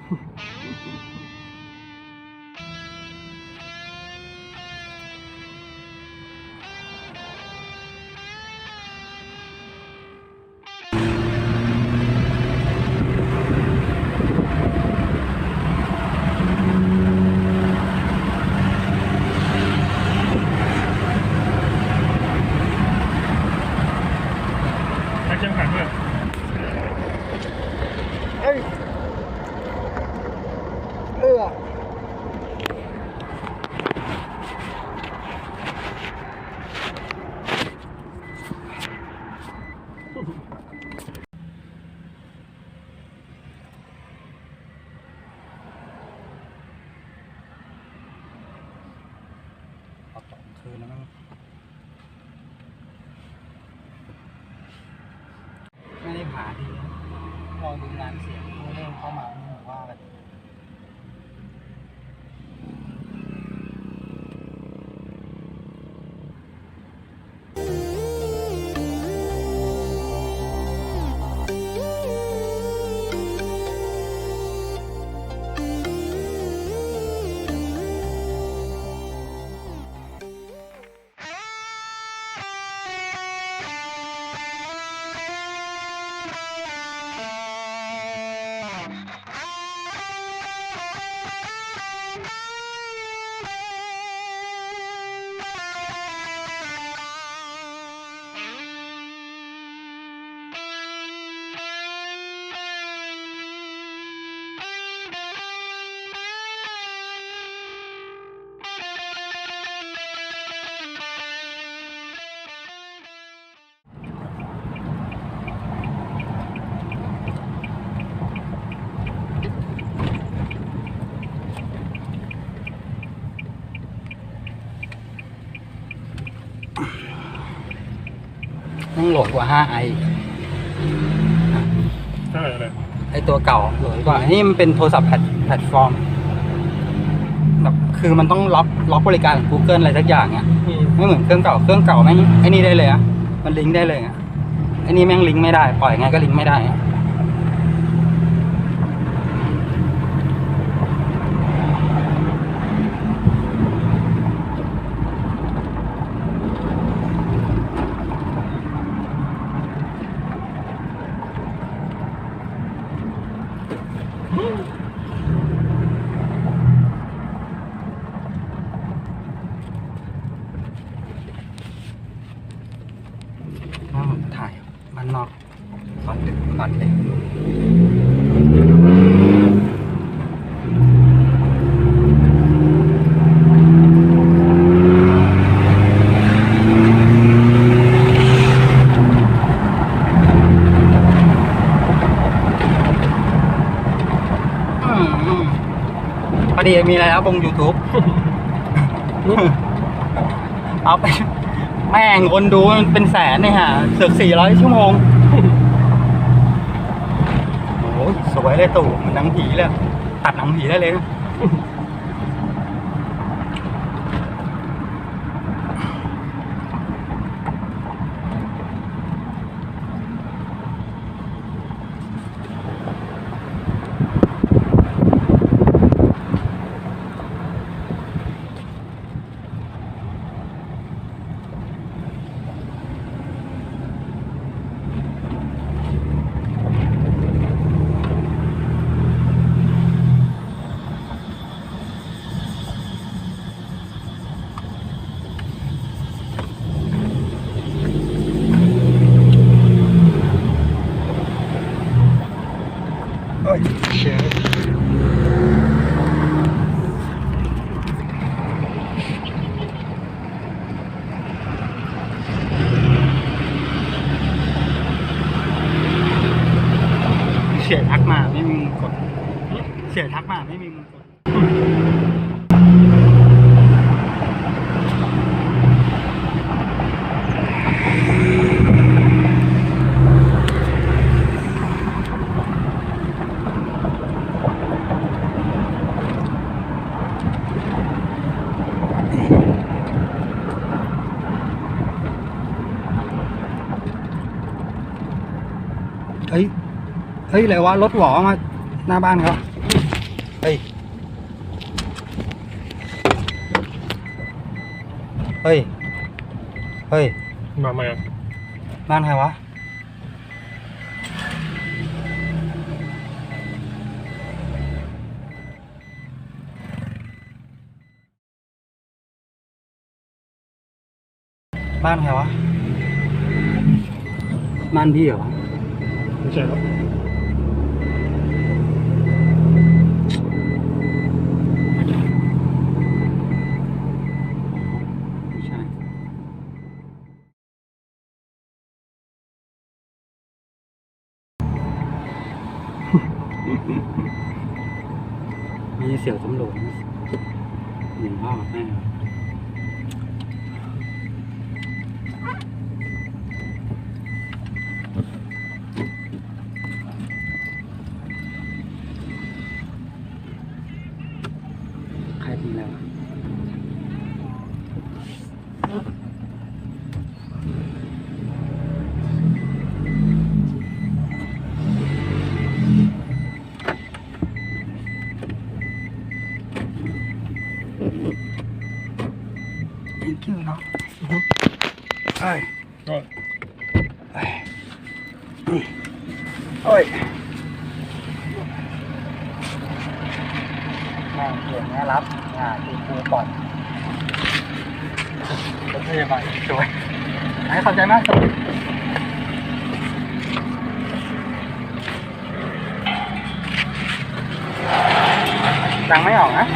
คืนแล้วมั้งไม่ได้ผ่าดีลองดูงานเสียงเริ่มเข้ามาผมว่าแบบต้องโหลดกว่า 5i ใช่เลยไอตัวเก่าโหลดกว่าอันนี้มันเป็นโทรศัพท์แพลตฟอร์มแบบคือมันต้องล็อกบริการของ Google อะไรสักอย่างอ่ะไม่เหมือนเครื่องเก่าแม่งไอ้นี่ได้เลยอ่ะมันลิงก์ได้เลยอ่ะไอ้นี่แม่งลิงก์ไม่ได้ปล่อยไงก็ลิงก์ไม่ได้ถ่ายมันนอกตอนเด็กพอดีมีอะไรแล้วบง YouTube เอาไปแม่งคนดูมันเป็นแสนเนี่ยฮะเสือก400 ชั่วโมงโอ้ยสวยเลยตู่มันหนังผีเลยตัดหนังผีได้เลยนะเสียทักมาไม่มีกดเสียทักมาไม่มีกดเฮ้ยอะไรวะรถหวอมาหน้าบ้านเขา ฮ้ย เฮ้ย เฮ้ย มาไหม บ้านใครวะ บ้านใครวะ บ้านพี่เหรอ ไม่ใช่ครับ ไม่ใช่ มีเสียวตำรวจหนึ่งพ่อกับแม่ใครเป็นแล้วะ thank you เนาะเอ้ย ก็ เอ้ยโอ้ยแม่งเก่งนะรับตีครูปล่อยรถพยาบาลสวยให้ขอบใจมากครับดังไม่ออกนะ